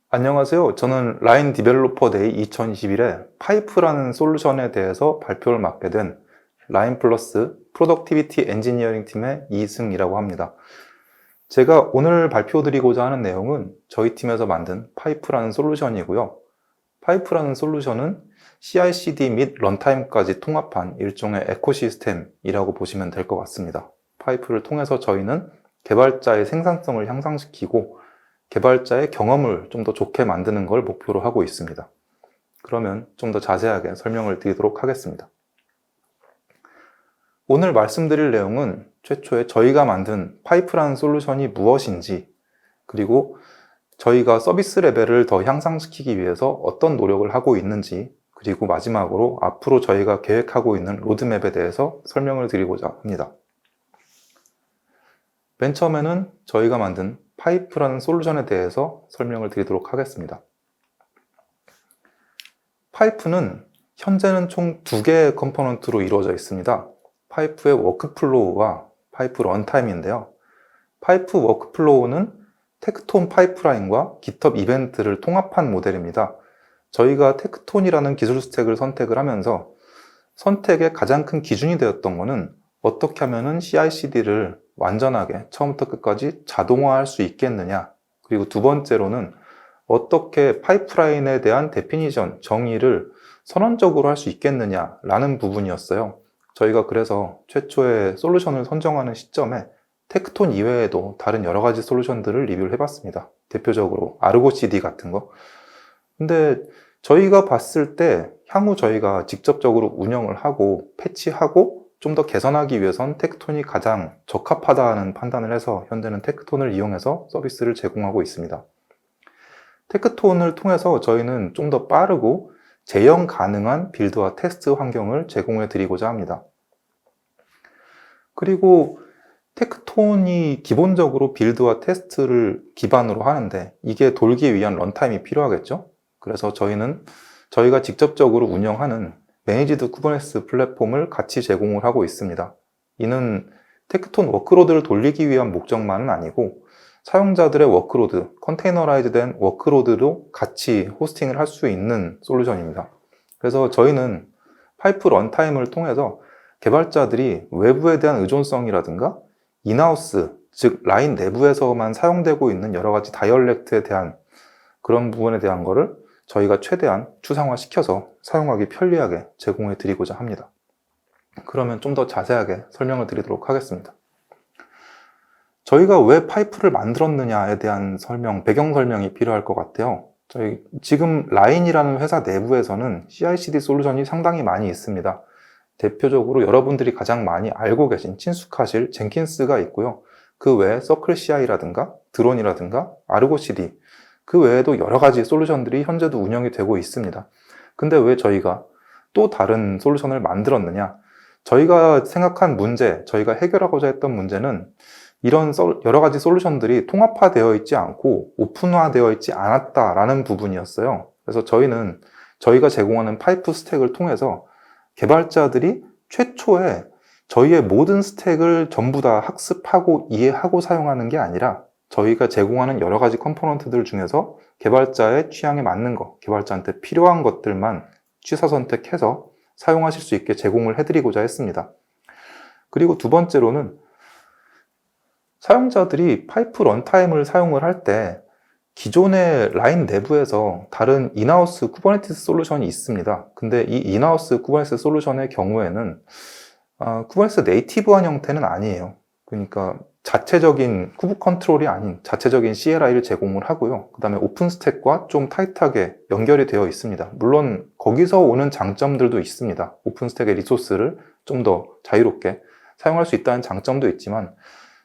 안녕하세요. 저는 라인 디벨로퍼 데이 2021에 파이프라는 솔루션에 대해서 발표를 맡게 된 라인 플러스 프로덕티비티 엔지니어링 팀의 이승이라고 합니다. 제가 오늘 발표드리고자 하는 내용은 저희 팀에서 만든 파이프라는 솔루션이고요. 파이프라는 솔루션은 CI/CD 및 런타임까지 통합한 일종의 에코시스템이라고 보시면 될 것 같습니다. 파이프를 통해서 저희는 개발자의 생산성을 향상시키고 개발자의 경험을 좀 더 좋게 만드는 걸 목표로 하고 있습니다. 그러면 좀 더 자세하게 설명을 드리도록 하겠습니다. 오늘 말씀드릴 내용은 최초에 저희가 만든 파이프라는 솔루션이 무엇인지, 그리고 저희가 서비스 레벨을 더 향상시키기 위해서 어떤 노력을 하고 있는지, 그리고 마지막으로 앞으로 저희가 계획하고 있는 로드맵에 대해서 설명을 드리고자 합니다. 맨 처음에는 저희가 만든 파이프라는 솔루션에 대해서 설명을 드리도록 하겠습니다. 파이프는 현재는 총 2개의 컴포넌트로 이루어져 있습니다. 파이프의 워크플로우와 파이프 런타임인데요. 파이프 워크플로우는 테크톤 파이프라인과 GitHub 이벤트를 통합한 모델입니다. 저희가 테크톤이라는 기술 스택을 선택을 하면서 선택의 가장 큰 기준이 되었던 것은 어떻게 하면 CI/CD를 완전하게 처음부터 끝까지 자동화할 수 있겠느냐, 그리고 두 번째로는 어떻게 파이프라인에 대한 데피니션, 정의를 선언적으로 할 수 있겠느냐라는 부분이었어요. 저희가 그래서 최초의 솔루션을 선정하는 시점에 테크톤 이외에도 다른 여러 가지 솔루션들을 리뷰를 해봤습니다. 대표적으로 아르고 CD 같은 거. 근데 저희가 봤을 때 향후 저희가 직접적으로 운영을 하고 패치하고 좀 더 개선하기 위해선 테크톤이 가장 적합하다는 판단을 해서 현재는 테크톤을 이용해서 서비스를 제공하고 있습니다. 테크톤을 통해서 저희는 좀 더 빠르고 재현 가능한 빌드와 테스트 환경을 제공해 드리고자 합니다. 그리고 테크톤이 기본적으로 빌드와 테스트를 기반으로 하는데 이게 돌기 위한 런타임이 필요하겠죠? 그래서 저희가 직접적으로 운영하는 매니지드 쿠버네티스 플랫폼을 같이 제공을 하고 있습니다. 이는 테크톤 워크로드를 돌리기 위한 목적만은 아니고 사용자들의 워크로드, 컨테이너라이즈된 워크로드로 같이 호스팅을 할 수 있는 솔루션입니다. 그래서 저희는 파이프 런타임을 통해서 개발자들이 외부에 대한 의존성이라든가 인하우스, 즉 라인 내부에서만 사용되고 있는 여러 가지 다이얼렉트에 대한 그런 부분에 대한 거를 저희가 최대한 추상화시켜서 사용하기 편리하게 제공해 드리고자 합니다. 그러면 좀 더 자세하게 설명을 드리도록 하겠습니다. 저희가 왜 파이프를 만들었느냐에 대한 배경 설명이 필요할 것 같아요. 저희 지금 라인이라는 회사 내부에서는 CI/CD 솔루션이 상당히 많이 있습니다. 대표적으로 여러분들이 가장 많이 알고 계신 친숙하실 젠킨스가 있고요. 그 외에 서클 CI라든가 드론이라든가 아르고 CD, 그 외에도 여러 가지 솔루션들이 현재도 운영이 되고 있습니다. 근데 왜 저희가 또 다른 솔루션을 만들었느냐? 저희가 생각한 문제, 저희가 해결하고자 했던 문제는 이런 여러 가지 솔루션들이 통합화되어 있지 않고 오픈화되어 있지 않았다라는 부분이었어요. 그래서 저희가 제공하는 파이프 스택을 통해서 개발자들이 최초에 저희의 모든 스택을 전부 다 학습하고 이해하고 사용하는 게 아니라 저희가 제공하는 여러 가지 컴포넌트들 중에서 개발자의 취향에 맞는 것, 개발자한테 필요한 것들만 취사 선택해서 사용하실 수 있게 제공을 해드리고자 했습니다. 그리고 두 번째로는 사용자들이 파이프 런타임을 사용을 할 때 기존의 라인 내부에서 다른 인하우스 쿠버네티스 솔루션이 있습니다. 근데 이 인하우스 쿠버네티스 솔루션의 경우에는 쿠버네티스 네이티브한 형태는 아니에요. 그러니까 자체적인 쿠브 컨트롤이 아닌 자체적인 CLI를 제공을 하고요. 그 다음에 오픈 스택과 좀 타이트하게 연결이 되어 있습니다. 물론 거기서 오는 장점들도 있습니다. 오픈 스택의 리소스를 좀 더 자유롭게 사용할 수 있다는 장점도 있지만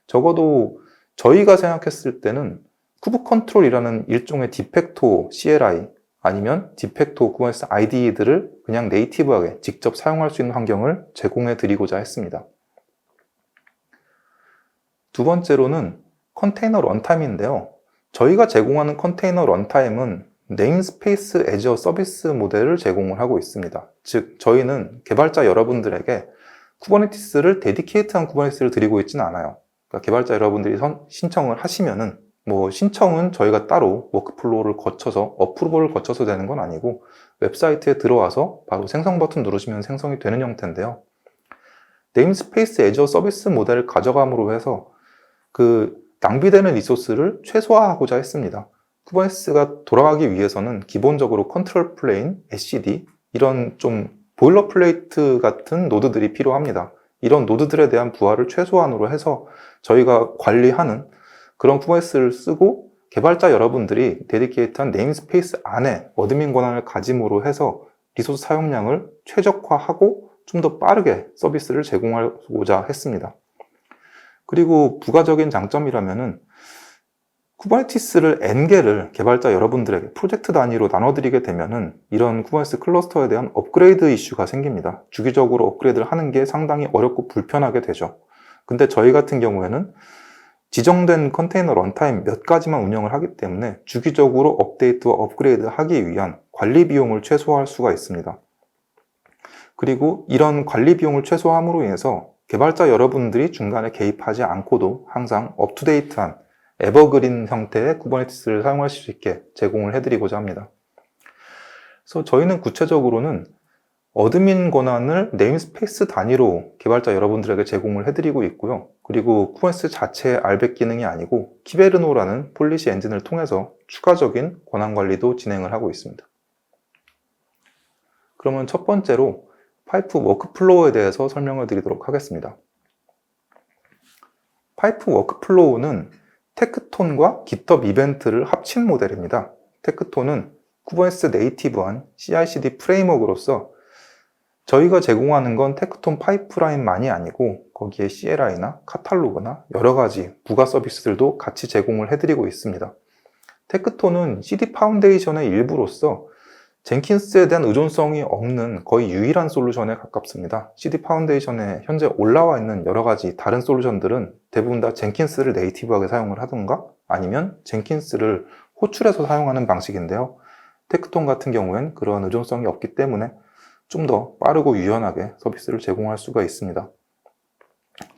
적어도 저희가 생각했을 때는 쿠브 컨트롤이라는 일종의 디팩토 CLI 아니면 디팩토 쿠버네티스 IDE들을 그냥 네이티브하게 직접 사용할 수 있는 환경을 제공해 드리고자 했습니다. 두 번째로는 컨테이너 런타임인데요. 저희가 제공하는 컨테이너 런타임은 네임스페이스 애저 서비스 모델을 제공을 하고 있습니다. 즉, 저희는 개발자 여러분들에게 쿠버네티스를 데디케이트한 쿠버네티스를 드리고 있지는 않아요. 그러니까 개발자 여러분들이 신청을 하시면은 뭐 신청은 저희가 따로 워크플로우를 거쳐서 어프로벌을 거쳐서 되는 건 아니고 웹사이트에 들어와서 바로 생성 버튼 누르시면 생성이 되는 형태인데요. 네임스페이스 애저 서비스 모델을 가져감으로 해서 그 낭비되는 리소스를 최소화하고자 했습니다. 쿠버네티스가 돌아가기 위해서는 기본적으로 컨트롤 플레인, etcd 이런 좀 보일러플레이트 같은 노드들이 필요합니다. 이런 노드들에 대한 부하를 최소한으로 해서 저희가 관리하는 그런 쿠버네티스를 쓰고 개발자 여러분들이 데디케이트한 네임스페이스 안에 어드민 권한을 가짐으로 해서 리소스 사용량을 최적화하고 좀 더 빠르게 서비스를 제공하고자 했습니다. 그리고 부가적인 장점이라면은 쿠버네티스를 N개를 개발자 여러분들에게 프로젝트 단위로 나눠드리게 되면은 이런 쿠버네티스 클러스터에 대한 업그레이드 이슈가 생깁니다. 주기적으로 업그레이드를 하는 게 상당히 어렵고 불편하게 되죠. 근데 저희 같은 경우에는 지정된 컨테이너 런타임 몇 가지만 운영을 하기 때문에 주기적으로 업데이트와 업그레이드 하기 위한 관리 비용을 최소화할 수가 있습니다. 그리고 이런 관리 비용을 최소화함으로 인해서 개발자 여러분들이 중간에 개입하지 않고도 항상 업투데이트한 에버그린 형태의 쿠버네티스를 사용하실 수 있게 제공을 해드리고자 합니다. 그래서 저희는 구체적으로는 어드민 권한을 네임스페이스 단위로 개발자 여러분들에게 제공을 해드리고 있고요. 그리고 쿠버네티스 자체의 RBAC 기능이 아니고 키베르노라는 폴리시 엔진을 통해서 추가적인 권한 관리도 진행을 하고 있습니다. 그러면 첫 번째로 파이프 워크플로우에 대해서 설명을 드리도록 하겠습니다. 파이프 워크플로우는 테크톤과 GitHub 이벤트를 합친 모델입니다. 테크톤은 쿠버네티스 네이티브한 CI/CD 프레임워크로서 저희가 제공하는 건 테크톤 파이프라인만이 아니고 거기에 CLI나 카탈로그나 여러 가지 부가 서비스들도 같이 제공을 해드리고 있습니다. 테크톤은 CD 파운데이션의 일부로서 젠킨스에 대한 의존성이 없는 거의 유일한 솔루션에 가깝습니다. CD 파운데이션에 현재 올라와 있는 여러 가지 다른 솔루션들은 대부분 다 젠킨스를 네이티브하게 사용을 하던가 아니면 젠킨스를 호출해서 사용하는 방식인데요. 테크톤 같은 경우엔 그런 의존성이 없기 때문에 좀 더 빠르고 유연하게 서비스를 제공할 수가 있습니다.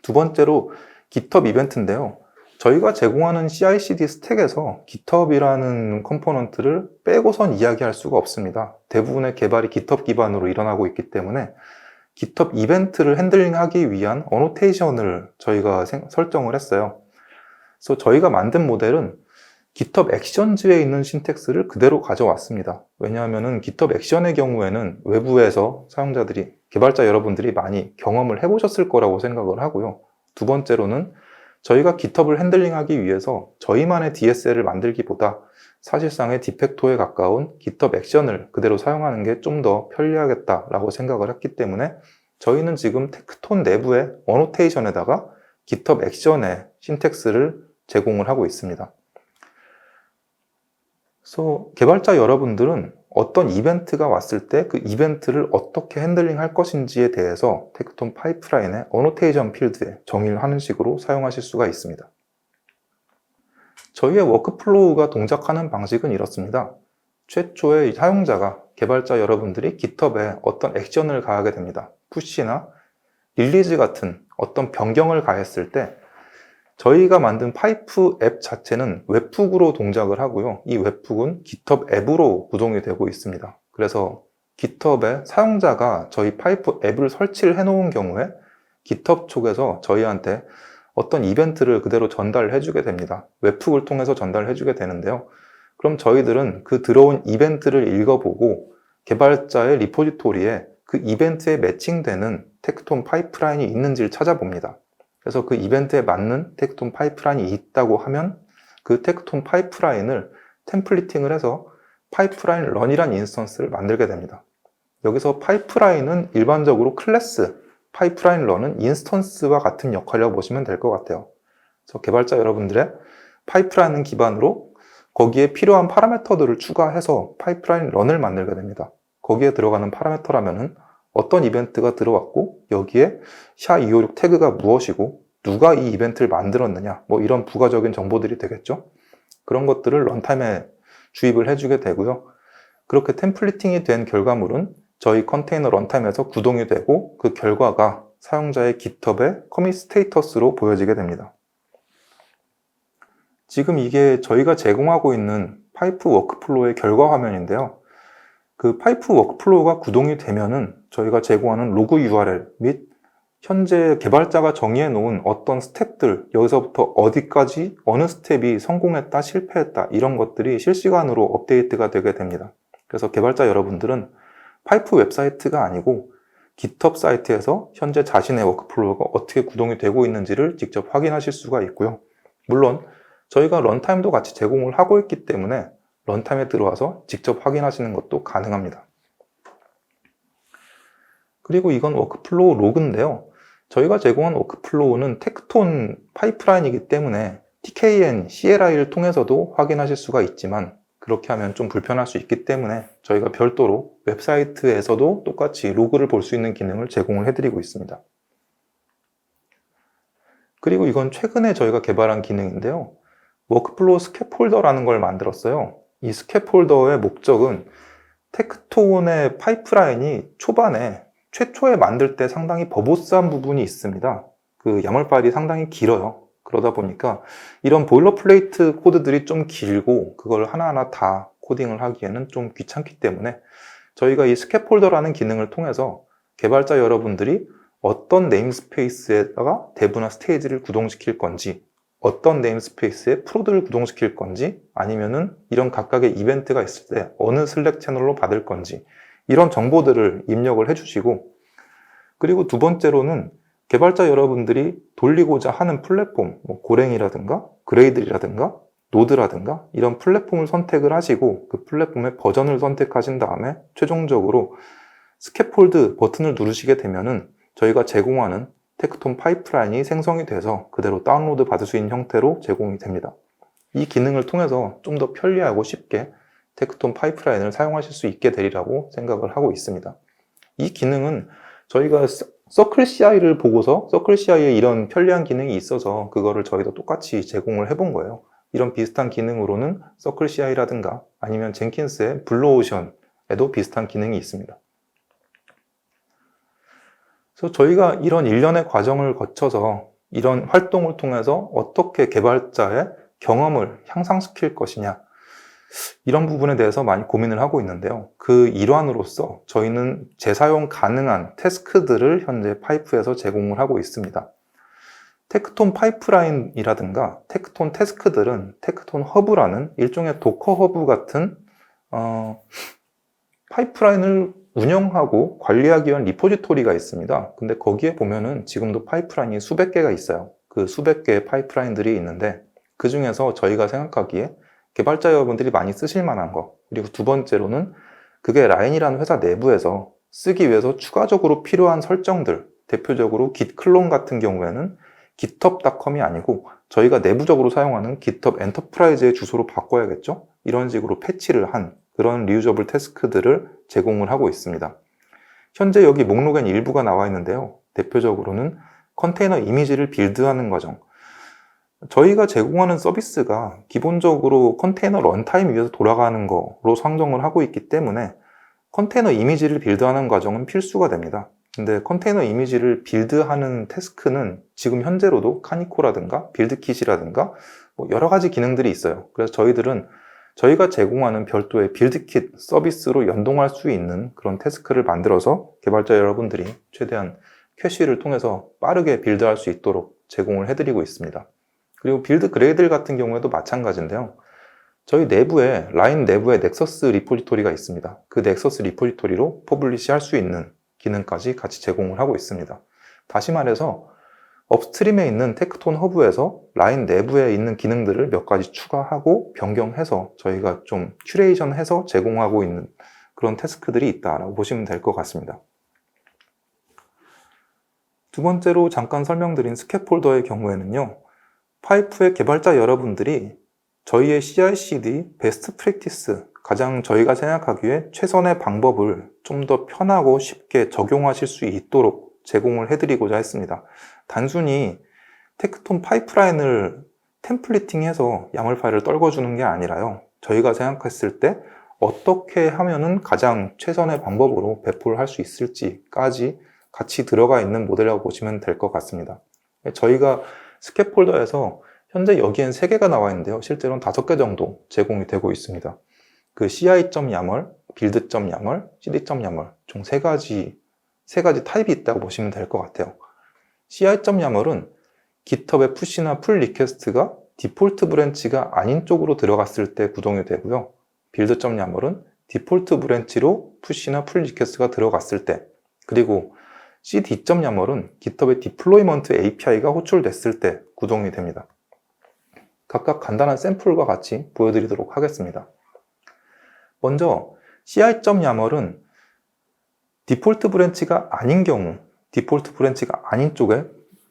두 번째로 GitHub 이벤트인데요. 저희가 제공하는 CI/CD 스택에서 GitHub이라는 컴포넌트를 빼고선 이야기할 수가 없습니다. 대부분의 개발이 GitHub 기반으로 일어나고 있기 때문에 GitHub 이벤트를 핸들링하기 위한 어노테이션을 저희가 설정을 했어요. 그래서 저희가 만든 모델은 GitHub 액션즈에 있는 신텍스를 그대로 가져왔습니다. 왜냐하면 GitHub 액션의 경우에는 외부에서 사용자들이, 개발자 여러분들이 많이 경험을 해보셨을 거라고 생각을 하고요. 두 번째로는 저희가 GitHub을 핸들링하기 위해서 저희만의 DSL을 만들기보다 사실상의 디팩토에 가까운 GitHub 액션을 그대로 사용하는 게 좀 더 편리하겠다라고 생각을 했기 때문에 저희는 지금 테크톤 내부의 어노테이션에다가 GitHub 액션의 신텍스를 제공을 하고 있습니다. 그래서 개발자 여러분들은 어떤 이벤트가 왔을 때 그 이벤트를 어떻게 핸들링 할 것인지에 대해서 테크톤 파이프라인의 어노테이션 필드에 정의를 하는 식으로 사용하실 수가 있습니다. 저희의 워크플로우가 동작하는 방식은 이렇습니다. 최초에 사용자가, 개발자 여러분들이 GitHub에 어떤 액션을 가하게 됩니다. 푸시나 릴리즈 같은 어떤 변경을 가했을 때 저희가 만든 파이프 앱 자체는 웹훅으로 동작을 하고요. 이 웹훅은 GitHub 앱으로 구동이 되고 있습니다. 그래서 GitHub에 사용자가 저희 파이프 앱을 설치를 해놓은 경우에 GitHub 쪽에서 저희한테 어떤 이벤트를 그대로 전달해 주게 됩니다. 웹훅을 통해서 전달해 주게 되는데요. 그럼 저희들은 그 들어온 이벤트를 읽어보고 개발자의 리포지토리에 그 이벤트에 매칭되는 테크톤 파이프라인이 있는지를 찾아봅니다. 그래서 그 이벤트에 맞는 테크톤 파이프라인이 있다고 하면 그 테크톤 파이프라인을 템플릿팅을 해서 파이프라인 런이라는 인스턴스를 만들게 됩니다. 여기서 파이프라인은 일반적으로 클래스, 파이프라인 런은 인스턴스와 같은 역할이라고 보시면 될 것 같아요. 그래서 개발자 여러분들의 파이프라인 기반으로 거기에 필요한 파라미터들을 추가해서 파이프라인 런을 만들게 됩니다. 거기에 들어가는 파라미터라면은 어떤 이벤트가 들어왔고 여기에 SHA-256 태그가 무엇이고 누가 이 이벤트를 만들었느냐, 뭐 이런 부가적인 정보들이 되겠죠. 그런 것들을 런타임에 주입을 해주게 되고요. 그렇게 템플릿팅이 된 결과물은 저희 컨테이너 런타임에서 구동이 되고 그 결과가 사용자의 GitHub의 커밋 스테이터스로 보여지게 됩니다. 지금 이게 저희가 제공하고 있는 파이프 워크플로우의 결과 화면인데요. 그 파이프 워크플로우가 구동이 되면은 저희가 제공하는 로그 URL 및 현재 개발자가 정의해 놓은 어떤 스텝들, 여기서부터 어디까지 어느 스텝이 성공했다, 실패했다 이런 것들이 실시간으로 업데이트가 되게 됩니다. 그래서 개발자 여러분들은 파이프 웹사이트가 아니고 GitHub 사이트에서 현재 자신의 워크플로우가 어떻게 구동이 되고 있는지를 직접 확인하실 수가 있고요. 물론 저희가 런타임도 같이 제공을 하고 있기 때문에 런타임에 들어와서 직접 확인하시는 것도 가능합니다. 그리고 이건 워크플로우 로그인데요. 저희가 제공한 워크플로우는 테크톤 파이프라인이기 때문에 TKN, CLI를 통해서도 확인하실 수가 있지만 그렇게 하면 좀 불편할 수 있기 때문에 저희가 별도로 웹사이트에서도 똑같이 로그를 볼 수 있는 기능을 제공을 해드리고 있습니다. 그리고 이건 최근에 저희가 개발한 기능인데요. 워크플로우 스캐폴더라는 걸 만들었어요. 이 스캐폴더의 목적은 테크톤의 파이프라인이 초반에 최초에 만들 때 상당히 버보스한 부분이 있습니다. 그 YAML 파일이 상당히 길어요. 그러다 보니까 이런 보일러플레이트 코드들이 좀 길고 그걸 하나하나 다 코딩을 하기에는 좀 귀찮기 때문에 저희가 이 스캐폴더라는 기능을 통해서 개발자 여러분들이 어떤 네임스페이스에다가 대부나 스테이지를 구동시킬 건지, 어떤 네임스페이스에 프로드를 구동시킬 건지, 아니면은 이런 각각의 이벤트가 있을 때 어느 슬랙 채널로 받을 건지 이런 정보들을 입력을 해주시고, 그리고 두 번째로는 개발자 여러분들이 돌리고자 하는 플랫폼, 고랭이라든가 그레이들이라든가 노드라든가 이런 플랫폼을 선택을 하시고 그 플랫폼의 버전을 선택하신 다음에 최종적으로 스캐폴드 버튼을 누르시게 되면은 저희가 제공하는 테크톤 파이프라인이 생성이 돼서 그대로 다운로드 받을 수 있는 형태로 제공이 됩니다. 이 기능을 통해서 좀 더 편리하고 쉽게 테크톤 파이프라인을 사용하실 수 있게 되리라고 생각을 하고 있습니다. 이 기능은 저희가 서클 CI를 보고서 서클 CI에 이런 편리한 기능이 있어서 그거를 저희도 똑같이 제공을 해본 거예요. 이런 비슷한 기능으로는 서클 CI라든가 아니면 젠킨스의 블루오션에도 비슷한 기능이 있습니다. 그래서 저희가 이런 일련의 과정을 거쳐서 이런 활동을 통해서 어떻게 개발자의 경험을 향상시킬 것이냐, 이런 부분에 대해서 많이 고민을 하고 있는데요. 그 일환으로서 저희는 재사용 가능한 태스크들을 현재 파이프에서 제공을 하고 있습니다. 테크톤 파이프라인이라든가 테크톤 태스크들은 테크톤 허브라는 일종의 도커 허브 같은 파이프라인을 운영하고 관리하기 위한 리포지토리가 있습니다. 근데 거기에 보면은 지금도 파이프라인이 수백 개가 있어요. 그 수백 개의 파이프라인들이 있는데 그 중에서 저희가 생각하기에 개발자 여러분들이 많이 쓰실 만한 거, 그리고 두 번째로는 그게 라인이라는 회사 내부에서 쓰기 위해서 추가적으로 필요한 설정들, 대표적으로 git 클론 같은 경우에는 github.com이 아니고 저희가 내부적으로 사용하는 GitHub 엔터프라이즈의 주소로 바꿔야겠죠? 이런 식으로 패치를 한 그런 리유저블 태스크들을 제공을 하고 있습니다. 현재 여기 목록엔 일부가 나와 있는데요. 대표적으로는 컨테이너 이미지를 빌드하는 과정. 저희가 제공하는 서비스가 기본적으로 컨테이너 런타임 위에서 돌아가는 거로 상정을 하고 있기 때문에 컨테이너 이미지를 빌드하는 과정은 필수가 됩니다. 근데 컨테이너 이미지를 빌드하는 태스크는 지금 현재로도 카니코라든가 빌드킷이라든가 여러 가지 기능들이 있어요. 그래서 저희들은 저희가 제공하는 별도의 빌드킷 서비스로 연동할 수 있는 그런 태스크를 만들어서 개발자 여러분들이 최대한 캐시를 통해서 빠르게 빌드할 수 있도록 제공을 해드리고 있습니다. 그리고 빌드 그레이들 같은 경우에도 마찬가지인데요. 저희 내부에, 라인 내부에 넥서스 리포지토리가 있습니다. 그 넥서스 리포지토리로 퍼블리시 할 수 있는 기능까지 같이 제공을 하고 있습니다. 다시 말해서 업스트림에 있는 테크톤 허브에서 라인 내부에 있는 기능들을 몇 가지 추가하고 변경해서 저희가 좀 큐레이션해서 제공하고 있는 그런 태스크들이 있다라고 보시면 될 것 같습니다. 두 번째로 잠깐 설명드린 스캐폴더의 경우에는요. 파이프의 개발자 여러분들이 저희의 CI/CD 베스트 프랙티스, 가장 저희가 생각하기에 최선의 방법을 좀 더 편하고 쉽게 적용하실 수 있도록 제공을 해드리고자 했습니다. 단순히 테크톤 파이프라인을 템플릿팅해서 YAML 파일을 떨궈주는 게 아니라요. 저희가 생각했을 때 어떻게 하면은 가장 최선의 방법으로 배포를 할 수 있을지까지 같이 들어가 있는 모델이라고 보시면 될 것 같습니다. 저희가 스캐폴더에서 현재 여기엔 3개가 나와 있는데요. 실제로는 5개 정도 제공이 되고 있습니다. 그 ci.yaml, build.yaml, cd.yaml 총 3가지 타입이 있다고 보시면 될 것 같아요. ci.yaml은 GitHub의 푸시나 풀 리퀘스트가 디폴트 브랜치가 아닌 쪽으로 들어갔을 때 구동이 되고요. build.yaml은 디폴트 브랜치로 푸시나 풀 리퀘스트가 들어갔을 때, 그리고 cd.yaml은 GitHub의 디플로이먼트 API가 호출됐을 때 구동이 됩니다. 각각 간단한 샘플과 같이 보여드리도록 하겠습니다. 먼저 ci.yaml은 디폴트 브랜치가 아닌 경우, 디폴트 브랜치가 아닌 쪽에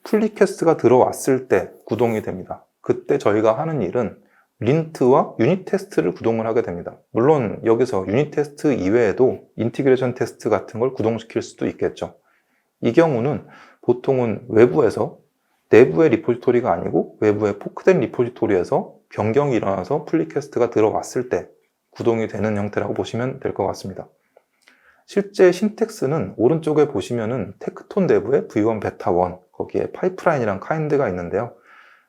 풀 리퀘스트가 들어왔을 때 구동이 됩니다. 그때 저희가 하는 일은 린트와 유닛 테스트를 구동을 하게 됩니다. 물론 여기서 유닛 테스트 이외에도 인티그레이션 테스트 같은 걸 구동시킬 수도 있겠죠. 이 경우는 보통은 외부에서, 내부의 리포지토리가 아니고 외부의 포크된 리포지토리에서 변경이 일어나서 풀 리퀘스트가 들어왔을 때 구동이 되는 형태라고 보시면 될 것 같습니다. 실제 신텍스는 오른쪽에 보시면은 테크톤 내부에 v1 베타 1, 거기에 파이프라인이랑 카인드가 있는데요.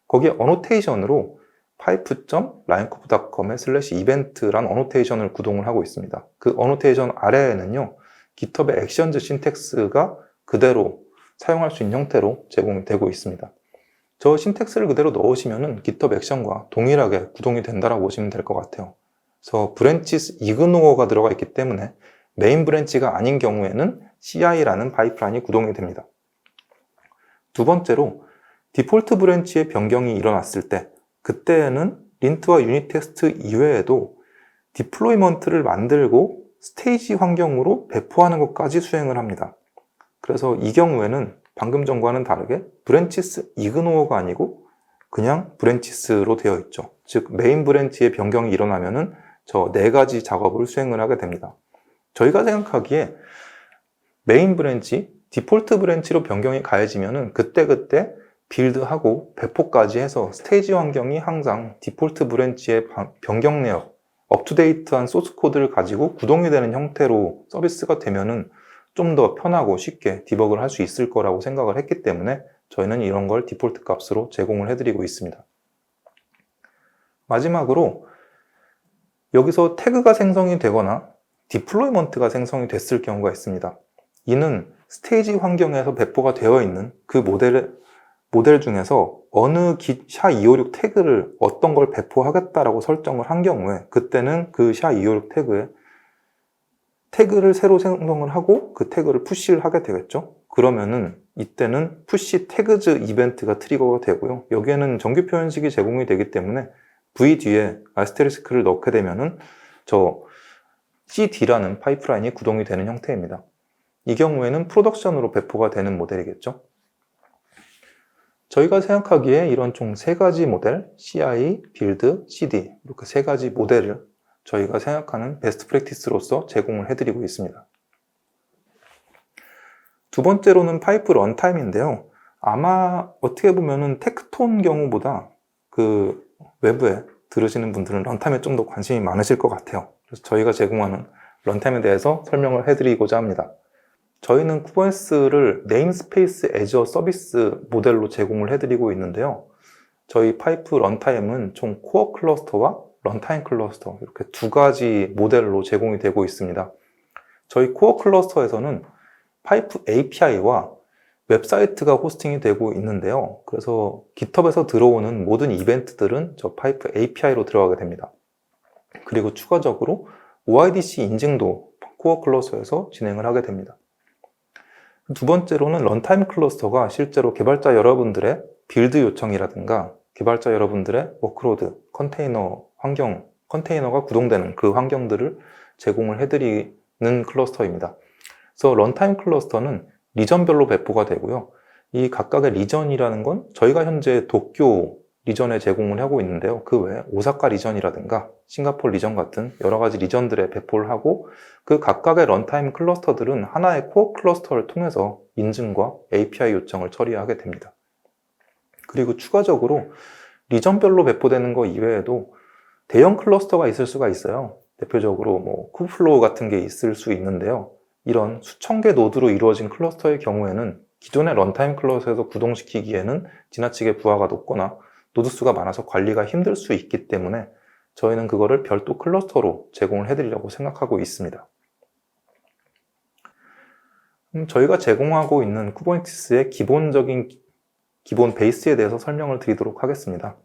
거기에 어노테이션으로 pipe.linecorp.com의/event란 어노테이션을 구동을 하고 있습니다. 그 어노테이션 아래에는요, GitHub의 액션즈 신텍스가 그대로 사용할 수 있는 형태로 제공이 되고 있습니다. 저 신텍스를 그대로 넣으시면은 GitHub 액션과 동일하게 구동이 된다고 보시면 될 것 같아요. 그래서 브랜치스 이그노어가 들어가 있기 때문에 메인 브랜치가 아닌 경우에는 CI라는 파이프라인이 구동이 됩니다. 두 번째로 디폴트 브랜치의 변경이 일어났을 때, 그때에는 린트와 유닛 테스트 이외에도 디플로이먼트를 만들고 스테이지 환경으로 배포하는 것까지 수행을 합니다. 그래서 이 경우에는 방금 전과는 다르게 브랜치스 이그노어가 아니고 그냥 브랜치스로 되어 있죠. 즉 메인 브랜치의 변경이 일어나면은 저 4가지 작업을 수행을 하게 됩니다. 저희가 생각하기에 메인 브랜치, 디폴트 브랜치로 변경이 가해지면은 그때그때 빌드하고 배포까지 해서 스테이지 환경이 항상 디폴트 브랜치의 변경 내역, 업투데이트한 소스 코드를 가지고 구동이 되는 형태로 서비스가 되면은 좀 더 편하고 쉽게 디버그를 할 수 있을 거라고 생각을 했기 때문에 저희는 이런 걸 디폴트 값으로 제공을 해드리고 있습니다. 마지막으로 여기서 태그가 생성이 되거나 디플로이먼트가 생성이 됐을 경우가 있습니다. 이는 스테이지 환경에서 배포가 되어 있는 그 모델 중에서 어느 SHA-256 태그를 어떤 걸 배포하겠다라고 설정을 한 경우에 그때는 그 SHA-256 태그를 새로 생성을 하고 그 태그를 푸시를 하게 되겠죠. 그러면은 이때는 푸시 태그즈 이벤트가 트리거가 되고요. 여기에는 정규 표현식이 제공이 되기 때문에 V 뒤에 아스테리스크를 넣게 되면은 저 CD라는 파이프라인이 구동이 되는 형태입니다. 이 경우에는 프로덕션으로 배포가 되는 모델이겠죠. 저희가 생각하기에 이런 총 3가지 모델, CI, Build, CD 이렇게 3가지 모델을 저희가 생각하는 베스트 프랙티스로서 제공을 해드리고 있습니다. 두 번째로는 파이프 런타임인데요. 아마 어떻게 보면은 테크톤 경우보다 그 외부에 들으시는 분들은 런타임에 좀 더 관심이 많으실 것 같아요. 그래서 저희가 제공하는 런타임에 대해서 설명을 해드리고자 합니다. 저희는 쿠버네스를 네임스페이스 애저 서비스 모델로 제공을 해드리고 있는데요. 저희 파이프 런타임은 총 코어 클러스터와 런타임 클러스터 이렇게 2가지 모델로 제공이 되고 있습니다. 저희 코어 클러스터에서는 파이프 API와 웹사이트가 호스팅이 되고 있는데요. 그래서 GitHub에서 들어오는 모든 이벤트들은 저 파이프 API로 들어가게 됩니다. 그리고 추가적으로 OIDC 인증도 코어 클러스터에서 진행을 하게 됩니다. 두 번째로는 런타임 클러스터가 실제로 개발자 여러분들의 빌드 요청이라든가 개발자 여러분들의 워크로드, 컨테이너 환경, 컨테이너가 구동되는 그 환경들을 제공을 해드리는 클러스터입니다. 그래서 런타임 클러스터는 리전별로 배포가 되고요. 이 각각의 리전이라는 건 저희가 현재 도쿄 리전에 제공을 하고 있는데요. 그 외에 오사카 리전이라든가 싱가포르 리전 같은 여러 가지 리전들에 배포를 하고 그 각각의 런타임 클러스터들은 하나의 코어 클러스터를 통해서 인증과 API 요청을 처리하게 됩니다. 그리고 추가적으로 리전별로 배포되는 거 이외에도 대형 클러스터가 있을 수가 있어요. 대표적으로 뭐 쿠플로우 같은 게 있을 수 있는데요. 이런 수천 개 노드로 이루어진 클러스터의 경우에는 기존의 런타임 클러스터에서 구동시키기에는 지나치게 부하가 높거나 노드 수가 많아서 관리가 힘들 수 있기 때문에 저희는 그거를 별도 클러스터로 제공을 해드리려고 생각하고 있습니다. 저희가 제공하고 있는 쿠버네티스의 기본 베이스에 대해서 설명을 드리도록 하겠습니다.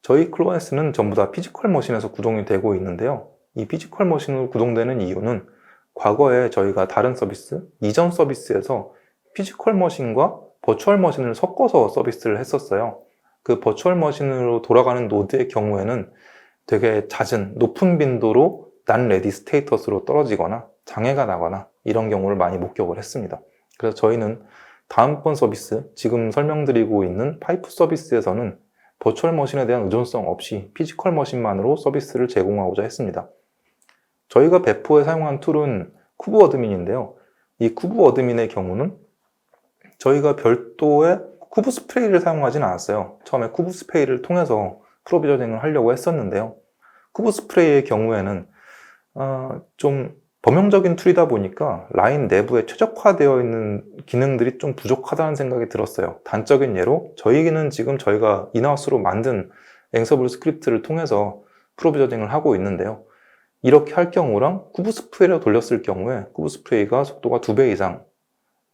저희 쿠버네티스는 전부 다 피지컬 머신에서 구동이 되고 있는데요. 이 피지컬 머신으로 구동되는 이유는 과거에 저희가 다른 서비스, 이전 서비스에서 피지컬 머신과 버추얼 머신을 섞어서 서비스를 했었어요. 그 버추얼 머신으로 돌아가는 노드의 경우에는 되게 잦은 높은 빈도로 not ready 스테이터스로 떨어지거나 장애가 나거나 이런 경우를 많이 목격을 했습니다. 그래서 저희는 다음번 서비스, 지금 설명드리고 있는 파이프 서비스에서는 버추얼 머신에 대한 의존성 없이 피지컬 머신만으로 서비스를 제공하고자 했습니다. 저희가 배포에 사용한 툴은 쿠브 어드민인데요. 이 쿠브 어드민의 경우는 저희가 별도의 쿠브 스프레이를 사용하지는 않았어요. 처음에 쿠브 스프레이를 통해서 프로비저닝을 하려고 했었는데요. 쿠브 스프레이의 경우에는 좀 범용적인 툴이다 보니까 라인 내부에 최적화되어 있는 기능들이 좀 부족하다는 생각이 들었어요. 단적인 예로 저희는 지금 저희가 인하우스로 만든 앵서블 스크립트를 통해서 프로비저닝을 하고 있는데요. 이렇게 할 경우랑 쿠브 스프레이를 돌렸을 경우에 쿠브 스프레이가 속도가 2배 이상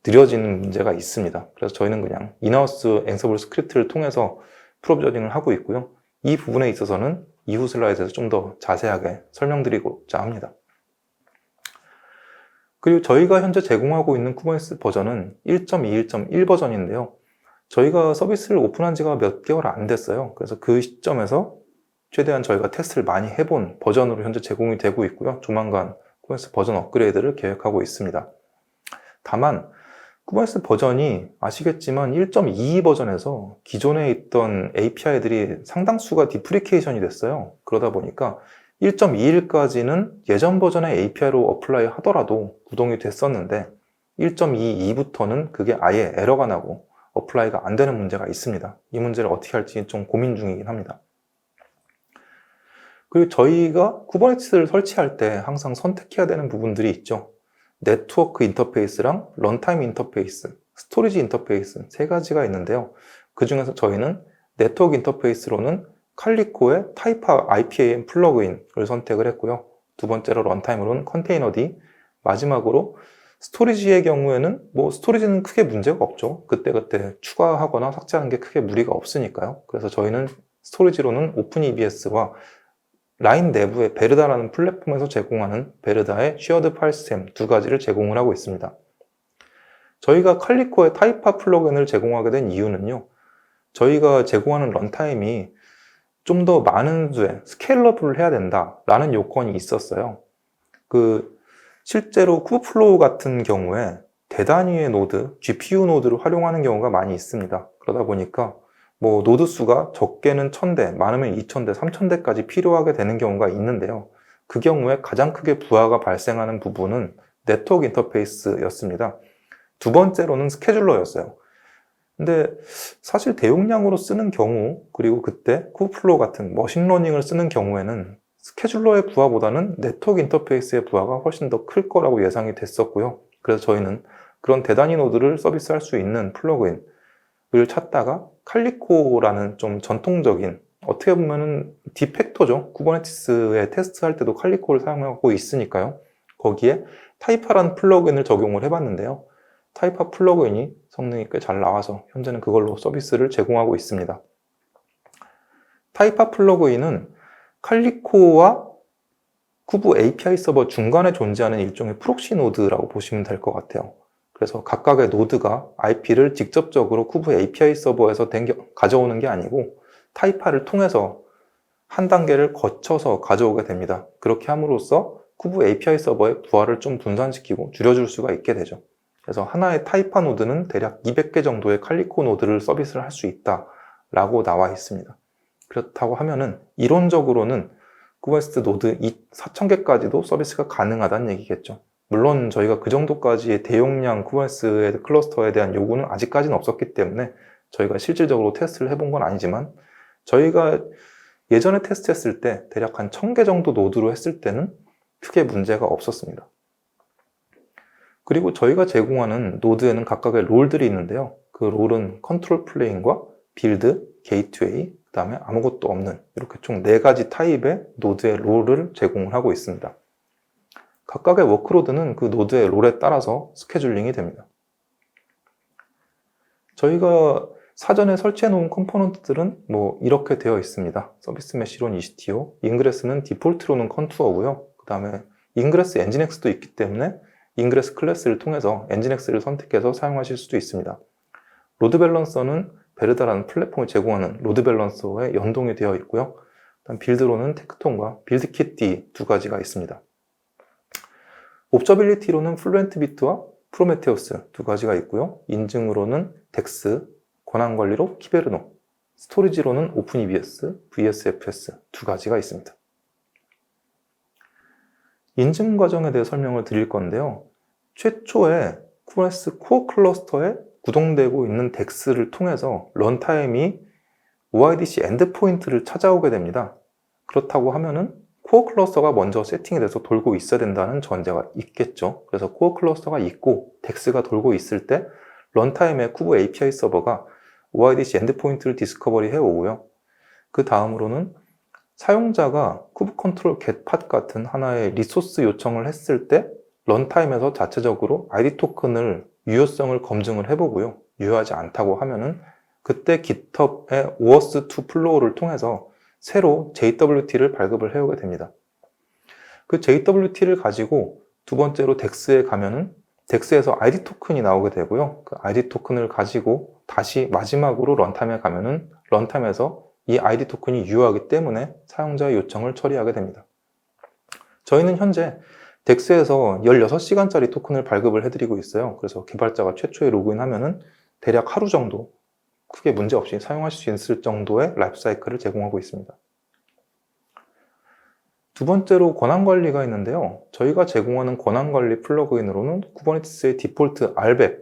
느려지는 문제가 있습니다. 그래서 저희는 그냥 인하우스 앵서블 스크립트를 통해서 프로비저닝을 하고 있고요. 이 부분에 있어서는 이후 슬라이드에서 좀 더 자세하게 설명드리고자 합니다. 그리고 저희가 현재 제공하고 있는 쿠버네티스 버전은 1.21.1 버전인데요. 저희가 서비스를 오픈한 지가 몇 개월 안 됐어요. 그래서 그 시점에서 최대한 저희가 테스트를 많이 해본 버전으로 현재 제공이 되고 있고요. 조만간 쿠버네티스 버전 업그레이드를 계획하고 있습니다. 다만 쿠버네티스 버전이 아시겠지만 1.22 버전에서 기존에 있던 API들이 상당수가 디프리케이션이 됐어요. 그러다 보니까 1.21까지는 예전 버전의 API로 어플라이 하더라도 구동이 됐었는데 1.22부터는 그게 아예 에러가 나고 어플라이가 안 되는 문제가 있습니다. 이 문제를 어떻게 할지 좀 고민 중이긴 합니다. 그리고 저희가 쿠버네티스를 설치할 때 항상 선택해야 되는 부분들이 있죠. 네트워크 인터페이스랑 런타임 인터페이스, 스토리지 인터페이스 세 가지가 있는데요. 그 중에서 저희는 네트워크 인터페이스로는 칼리코의 타이파 IPAM 플러그인을 선택을 했고요. 두 번째로 런타임으로는 컨테이너D, 마지막으로 스토리지의 경우에는 스토리지는 크게 문제가 없죠. 그때그때 추가하거나 삭제하는 게 크게 무리가 없으니까요. 그래서 저희는 스토리지로는 오픈EBS와 라인 내부의 베르다라는 플랫폼에서 제공하는 베르다의 쉐어드 파일 시스템 두 가지를 제공을 하고 있습니다. 저희가 칼리코의 타이파 플러그인을 제공하게 된 이유는요. 저희가 제공하는 런타임이 좀 더 많은 수의 스케일러블을 해야 된다라는 요건이 있었어요. 실제로 쿠버플로우 같은 경우에 대단위의 노드, GPU 노드를 활용하는 경우가 많이 있습니다. 그러다 보니까 노드 수가 적게는 1000대, 많으면 2000대, 3000대까지 필요하게 되는 경우가 있는데요. 그 경우에 가장 크게 부하가 발생하는 부분은 네트워크 인터페이스였습니다. 두 번째로는 스케줄러였어요. 근데 사실 대용량으로 쓰는 경우, 그리고 그때 쿠버플로우 같은 머신러닝을 쓰는 경우에는 스케줄러의 부하보다는 네트워크 인터페이스의 부하가 훨씬 더 클 거라고 예상이 됐었고요. 그래서 저희는 그런 대단위 노드를 서비스할 수 있는 플러그인을 찾다가 칼리코라는 좀 전통적인, 어떻게 보면은 디팩토죠. 쿠버네티스에 테스트할 때도 칼리코를 사용하고 있으니까요. 거기에 타이파라는 플러그인을 적용을 해봤는데요. 타이파 플러그인이 성능이 꽤 잘 나와서 현재는 그걸로 서비스를 제공하고 있습니다. 타이파 플러그인은 칼리코와 쿠브 API 서버 중간에 존재하는 일종의 프록시 노드라고 보시면 될 것 같아요. 그래서 각각의 노드가 IP를 직접적으로 쿠브 API 서버에서 가져오는 게 아니고 타이파를 통해서 한 단계를 거쳐서 가져오게 됩니다. 그렇게 함으로써 쿠브 API 서버의 부하를 좀 분산시키고 줄여줄 수가 있게 되죠. 그래서 하나의 타이파 노드는 대략 200개 정도의 칼리코 노드를 서비스를 할 수 있다라고 나와 있습니다. 그렇다고 하면은 이론적으로는 쿠버네티스 노드 4000개까지도 서비스가 가능하다는 얘기겠죠. 물론 저희가 그 정도까지의 대용량 쿠버네티스의 클러스터에 대한 요구는 아직까지는 없었기 때문에 저희가 실질적으로 테스트를 해본 건 아니지만 저희가 예전에 테스트했을 때 대략 한 1000개 정도 노드로 했을 때는 크게 문제가 없었습니다. 그리고 저희가 제공하는 노드에는 각각의 롤들이 있는데요. 그 롤은 컨트롤 플레인과 빌드, 게이트웨이, 다음에 아무것도 없는 이렇게 총 4가지 타입의 노드의 롤을 제공을 하고 있습니다. 각각의 워크로드는 그 노드의 롤에 따라서 스케줄링이 됩니다. 저희가 사전에 설치해 놓은 컴포넌트들은 이렇게 되어 있습니다. 서비스 메시론 ECTO, 인그레스는 디폴트로는 컨투어고요. 그 다음에 인그레스 엔진엑스도 있기 때문에 인그레스 클래스를 통해서 엔진엑스를 선택해서 사용하실 수도 있습니다. 로드 밸런서는 베르다라는 플랫폼을 제공하는 로드 밸런서에 연동이 되어 있고요. 다음 빌드로는 테크톤과 빌드킷D 2가지가 있습니다. 옵저빌리티로는 플루엔트 비트와 프로메테우스 2가지가 있고요. 인증으로는 덱스, 권한관리로 키베르노, 스토리지로는 오픈EBS, VSFS 2가지가 있습니다. 인증 과정에 대해 설명을 드릴 건데요. 최초에 쿠버네티스 코어 클러스터에 구동되고 있는 덱스를 통해서 런타임이 OIDC 엔드포인트를 찾아오게 됩니다. 그렇다고 하면은 코어 클러스터가 먼저 세팅이 돼서 돌고 있어야 된다는 전제가 있겠죠. 그래서 코어 클러스터가 있고 덱스가 돌고 있을 때 런타임의 쿠브 API 서버가 OIDC 엔드포인트를 디스커버리 해오고요. 그 다음으로는 사용자가 쿠브 컨트롤 getPath 같은 하나의 리소스 요청을 했을 때 런타임에서 자체적으로 ID 토큰을 유효성을 검증을 해보고요. 유효하지 않다고 하면은 그때 GitHub의 OAuth2 플로우를 통해서 새로 JWT를 발급을 해오게 됩니다. 그 JWT를 가지고 두 번째로 덱스에 가면은 덱스에서 ID 토큰이 나오게 되고요. 그 ID 토큰을 가지고 다시 마지막으로 런타임에 가면은 런타임에서 이 ID 토큰이 유효하기 때문에 사용자의 요청을 처리하게 됩니다. 저희는 현재 덱스에서 16시간짜리 토큰을 발급을 해드리고 있어요. 그래서 개발자가 최초에 로그인하면은 대략 하루 정도 크게 문제없이 사용하실 수 있을 정도의 라이프 사이클을 제공하고 있습니다. 두 번째로 권한관리가 있는데요. 저희가 제공하는 권한관리 플러그인으로는 쿠버네티스의 디폴트 RBAC,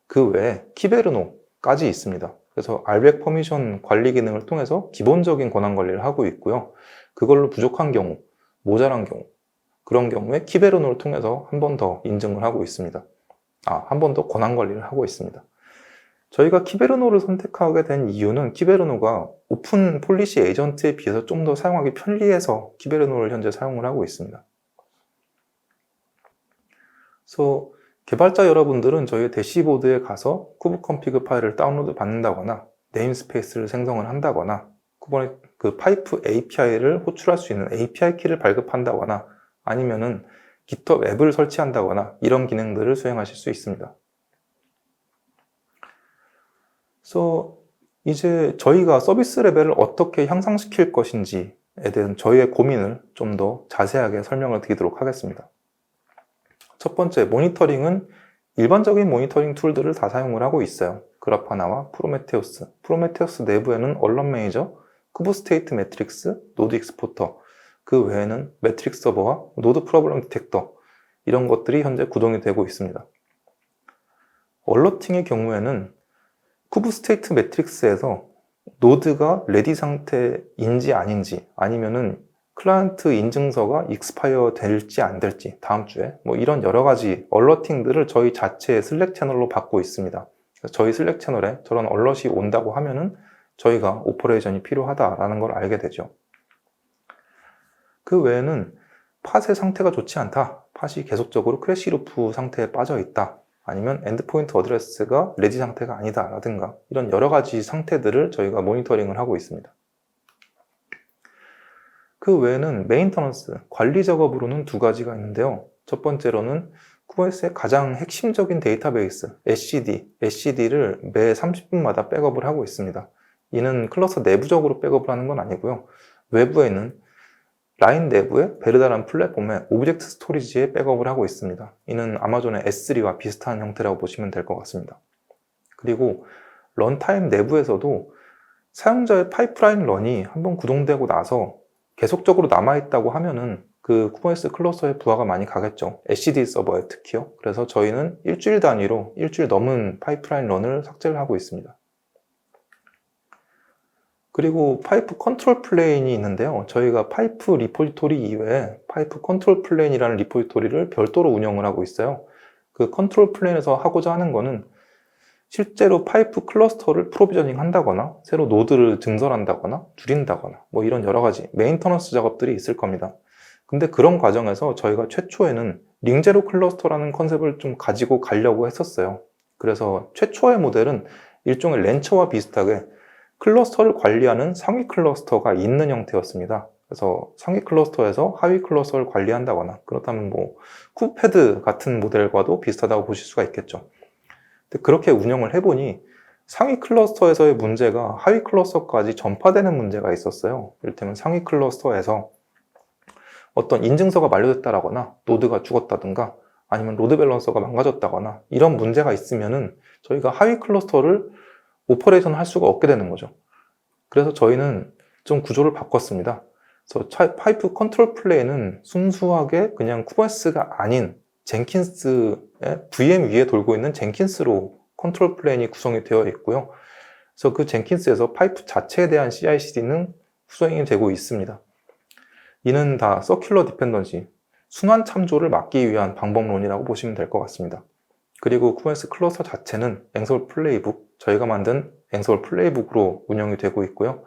그 외에 키베르노까지 있습니다. 그래서 RBAC 퍼미션 관리 기능을 통해서 기본적인 권한관리를 하고 있고요. 그걸로 부족한 경우, 모자란 경우, 그런 경우에 키베르노를 통해서 한 번 더 인증을 하고 있습니다. 한 번 더 권한관리를 하고 있습니다. 저희가 키베르노를 선택하게 된 이유는 키베르노가 오픈 폴리시 에이전트에 비해서 좀 더 사용하기 편리해서 키베르노를 현재 사용을 하고 있습니다. 그래서 개발자 여러분들은 저희 대시보드에 가서 쿠브 컨피그 파일을 다운로드 받는다거나 네임스페이스를 생성을 한다거나 그 파이프 API를 호출할 수 있는 API 키를 발급한다거나 아니면은 GitHub 앱을 설치한다거나 이런 기능들을 수행하실 수 있습니다. 그래서 이제 저희가 서비스 레벨을 어떻게 향상시킬 것인지에 대한 저희의 고민을 좀 더 자세하게 설명을 드리도록 하겠습니다. 첫 번째, 모니터링은 일반적인 모니터링 툴들을 다 사용을 하고 있어요. 그라파나와 프로메테우스 내부에는 얼런 매니저, 쿠브 스테이트 매트릭스, 노드 익스포터, 그 외에는 매트릭스 서버와 노드 프로블럼 디텍터 이런 것들이 현재 구동이 되고 있습니다. 얼러팅의 경우에는 쿠브 스테이트 매트릭스에서 노드가 레디 상태인지 아닌지 아니면은 클라이언트 인증서가 익스파이어 될지 안 될지 다음 주에 이런 여러 가지 얼러팅들을 저희 자체의 슬랙 채널로 받고 있습니다. 그래서 저희 슬랙 채널에 저런 얼럿이 온다고 하면은 저희가 오퍼레이션이 필요하다라는 걸 알게 되죠. 그 외에는 팟의 상태가 좋지 않다. 팟이 계속적으로 크래시 루프 상태에 빠져 있다. 아니면 엔드포인트 어드레스가 레디 상태가 아니다 라든가 이런 여러 가지 상태들을 저희가 모니터링을 하고 있습니다. 그 외에는 메인터넌스, 관리 작업으로는 2가지가 있는데요. 첫 번째로는 쿠버네티스의 가장 핵심적인 데이터베이스 SCD를 매 30분마다 백업을 하고 있습니다. 이는 클러스터 내부적으로 백업을 하는 건 아니고요. 외부에는 라인 내부의 베르다라는 플랫폼에 오브젝트 스토리지에 백업을 하고 있습니다. 이는 아마존의 S3와 비슷한 형태라고 보시면 될 것 같습니다. 그리고 런타임 내부에서도 사용자의 파이프라인 런이 한번 구동되고 나서 계속적으로 남아있다고 하면은 그 쿠버네티스 클러스터에 부하가 많이 가겠죠. SCD 서버에 특히요. 그래서 저희는 일주일 단위로 일주일 넘은 파이프라인 런을 삭제를 하고 있습니다. 그리고 파이프 컨트롤 플레인이 있는데요. 저희가 파이프 리포지토리 이외에 파이프 컨트롤 플레인이라는 리포지토리를 별도로 운영을 하고 있어요. 그 컨트롤 플레인에서 하고자 하는 거는 실제로 파이프 클러스터를 프로비저닝 한다거나 새로 노드를 증설한다거나 줄인다거나 뭐 이런 여러 가지 메인터넌스 작업들이 있을 겁니다. 근데 그런 과정에서 저희가 최초에는 링제로 클러스터라는 컨셉을 좀 가지고 가려고 했었어요. 그래서 최초의 모델은 일종의 렌처와 비슷하게 클러스터를 관리하는 상위 클러스터가 있는 형태였습니다. 그래서 상위 클러스터에서 하위 클러스터를 관리한다거나 그렇다면 뭐 쿠베패드 같은 모델과도 비슷하다고 보실 수가 있겠죠. 근데 그렇게 운영을 해보니 상위 클러스터에서의 문제가 하위 클러스터까지 전파되는 문제가 있었어요. 이를테면 상위 클러스터에서 어떤 인증서가 만료됐다거나 노드가 죽었다든가 아니면 로드 밸런서가 망가졌다거나 이런 문제가 있으면은 저희가 하위 클러스터를 오퍼레이션 할 수가 없게 되는 거죠. 그래서 저희는 좀 구조를 바꿨습니다. 그래서 파이프 컨트롤 플레인은 순수하게 그냥 쿠버네티스가 아닌 젠킨스의 VM 위에 돌고 있는 젠킨스로 컨트롤 플레인이 구성이 되어 있고요. 그래서 그 젠킨스에서 파이프 자체에 대한 CI/CD는 수행이 되고 있습니다. 이는 다 서큘러 디펜던시, 순환 참조를 막기 위한 방법론이라고 보시면 될 것 같습니다. 그리고 쿠버네티스 클러스터 자체는 앵서울 플레이북, 저희가 만든 앵서울 플레이북으로 운영이 되고 있고요.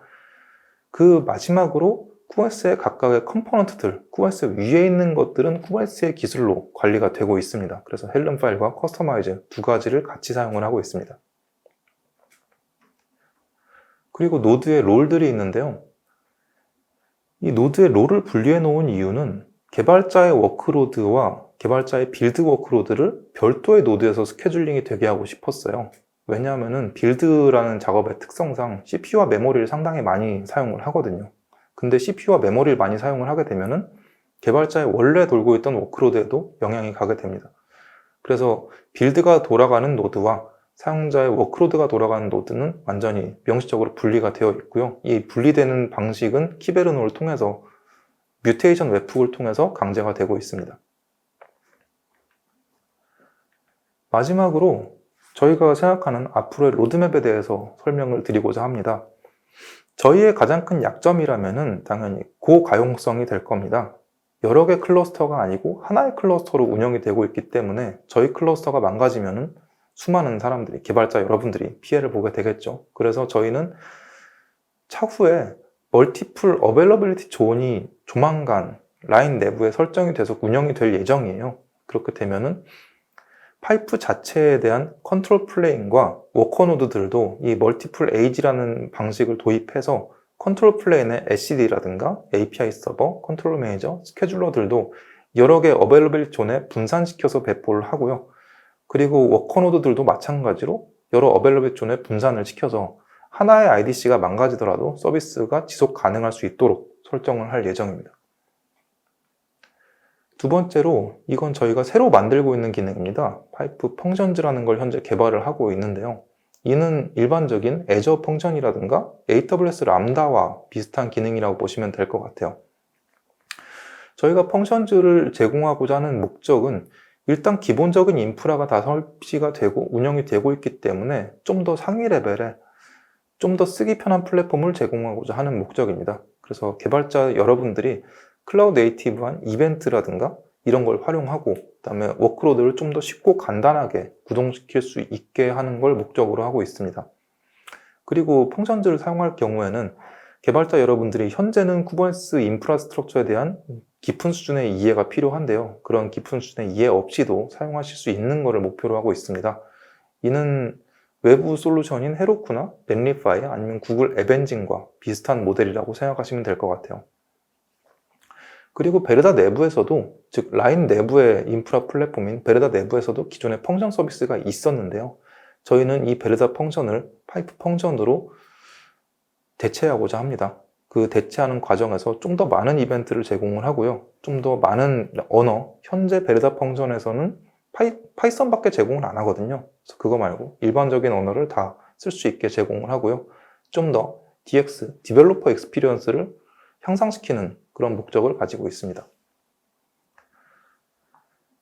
그 마지막으로 쿠버네티스의 각각의 컴포넌트들, 쿠버네티스 위에 있는 것들은 쿠버네티스의 기술로 관리가 되고 있습니다. 그래서 헬름 파일과 커스터마이즈 두 가지를 같이 사용을 하고 있습니다. 그리고 노드의 롤들이 있는데요. 이 노드의 롤을 분리해 놓은 이유는 개발자의 워크로드와 개발자의 빌드 워크로드를 별도의 노드에서 스케줄링이 되게 하고 싶었어요. 왜냐하면 빌드라는 작업의 특성상 CPU와 메모리를 상당히 많이 사용을 하거든요. 근데 CPU와 메모리를 많이 사용을 하게 되면은 개발자의 원래 돌고 있던 워크로드에도 영향이 가게 됩니다. 그래서 빌드가 돌아가는 노드와 사용자의 워크로드가 돌아가는 노드는 완전히 명시적으로 분리가 되어 있고요. 이 분리되는 방식은 키베르노를 통해서 뮤테이션 웹훅을 통해서 강제가 되고 있습니다. 마지막으로 저희가 생각하는 앞으로의 로드맵에 대해서 설명을 드리고자 합니다. 저희의 가장 큰 약점이라면은 당연히 고가용성이 될 겁니다. 여러 개 클러스터가 아니고 하나의 클러스터로 운영이 되고 있기 때문에 저희 클러스터가 망가지면은 수많은 사람들이, 개발자 여러분들이 피해를 보게 되겠죠. 그래서 저희는 차후에 멀티플 어베일러빌리티 존이 조만간 라인 내부에 설정이 돼서 운영이 될 예정이에요. 그렇게 되면은 파이프 자체에 대한 컨트롤 플레인과 워커 노드들도 이 멀티플 에이지라는 방식을 도입해서 컨트롤 플레인의 SCD라든가 API 서버, 컨트롤 매니저, 스케줄러들도 여러 개 어베일러빌리티 존에 분산시켜서 배포를 하고요. 그리고 워커 노드들도 마찬가지로 여러 어베일러빌리티 존에 분산을 시켜서 하나의 IDC가 망가지더라도 서비스가 지속 가능할 수 있도록 설정을 할 예정입니다. 두 번째로 이건 저희가 새로 만들고 있는 기능입니다. 파이프 펑션즈라는 걸 현재 개발을 하고 있는데요. 이는 일반적인 애저 펑션이라든가 AWS 람다와 비슷한 기능이라고 보시면 될 것 같아요. 저희가 펑션즈를 제공하고자 하는 목적은 일단 기본적인 인프라가 다 설치가 되고 운영이 되고 있기 때문에 좀 더 상위 레벨에 좀 더 쓰기 편한 플랫폼을 제공하고자 하는 목적입니다. 그래서 개발자 여러분들이 클라우드 네이티브한 이벤트라든가 이런 걸 활용하고 그다음에 워크로드를 좀 더 쉽고 간단하게 구동시킬 수 있게 하는 걸 목적으로 하고 있습니다. 그리고 펑션즈를 사용할 경우에는 개발자 여러분들이 현재는 쿠버네티스 인프라스트럭처에 대한 깊은 수준의 이해가 필요한데요. 그런 깊은 수준의 이해 없이도 사용하실 수 있는 것을 목표로 하고 있습니다. 이는 외부 솔루션인 헤로쿠나 넷리파이 아니면 구글 앱 엔진과 비슷한 모델이라고 생각하시면 될 것 같아요. 그리고 베르다 내부에서도, 즉 라인 내부의 인프라 플랫폼인 베르다 내부에서도 기존에 펑션 서비스가 있었는데요. 저희는 이 베르다 펑션을 파이프 펑션으로 대체하고자 합니다. 그 대체하는 과정에서 좀 더 많은 이벤트를 제공을 하고요. 좀 더 많은 언어, 현재 베르다 펑션에서는 파이썬밖에 제공을 안 하거든요. 그래서 그거 말고 일반적인 언어를 다 쓸 수 있게 제공을 하고요. 좀 더 DX, 디벨로퍼 익스피리언스를 향상시키는 그런 목적을 가지고 있습니다.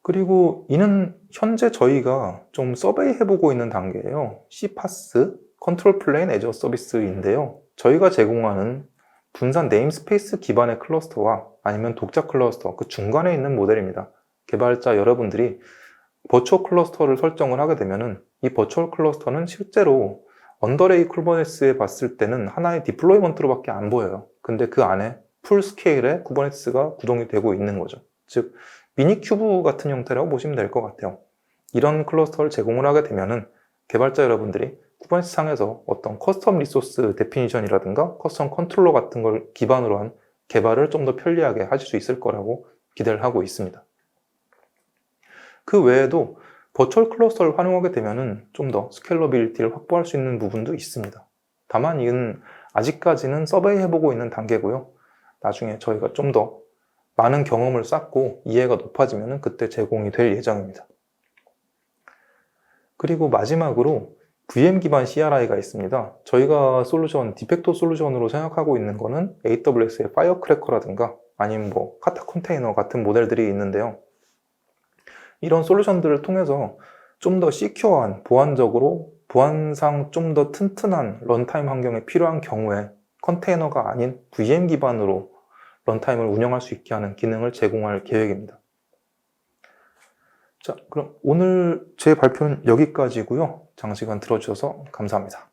그리고 이는 현재 저희가 좀 서베이 해보고 있는 단계예요. CPaaS, 컨트롤 플레인 애저 서비스인데요. 저희가 제공하는 분산 네임스페이스 기반의 클러스터와 아니면 독자 클러스터, 그 중간에 있는 모델입니다. 개발자 여러분들이 버추얼 클러스터를 설정을 하게 되면은 이 버추얼 클러스터는 실제로 언더레이 쿠버네티스에 봤을 때는 하나의 디플로이먼트로밖에 안 보여요. 근데 그 안에 풀 스케일의 쿠버네티스가 구동이 되고 있는 거죠. 즉 미니 큐브 같은 형태라고 보시면 될 것 같아요. 이런 클러스터를 제공을 하게 되면은 개발자 여러분들이 쿠버네티스 상에서 어떤 커스텀 리소스 데피니션이라든가 커스텀 컨트롤러 같은 걸 기반으로 한 개발을 좀 더 편리하게 하실 수 있을 거라고 기대를 하고 있습니다. 그 외에도 버추얼 클러스터를 활용하게 되면은 좀 더 스케일러빌리티를 확보할 수 있는 부분도 있습니다. 다만 이는 아직까지는 서베이 해보고 있는 단계고요. 나중에 저희가 좀 더 많은 경험을 쌓고 이해가 높아지면 그때 제공이 될 예정입니다. 그리고 마지막으로 VM 기반 CRI가 있습니다. 저희가 솔루션, 디팩토 솔루션으로 생각하고 있는 거는 AWS의 파이어크래커라든가 아니면 카타 컨테이너 같은 모델들이 있는데요. 이런 솔루션들을 통해서 좀 더 시큐어한, 보안적으로 보안상 좀 더 튼튼한 런타임 환경이 필요한 경우에 컨테이너가 아닌 VM 기반으로 런타임을 운영할 수 있게 하는 기능을 제공할 계획입니다. 자, 그럼 오늘 제 발표는 여기까지고요. 장시간 들어주셔서 감사합니다.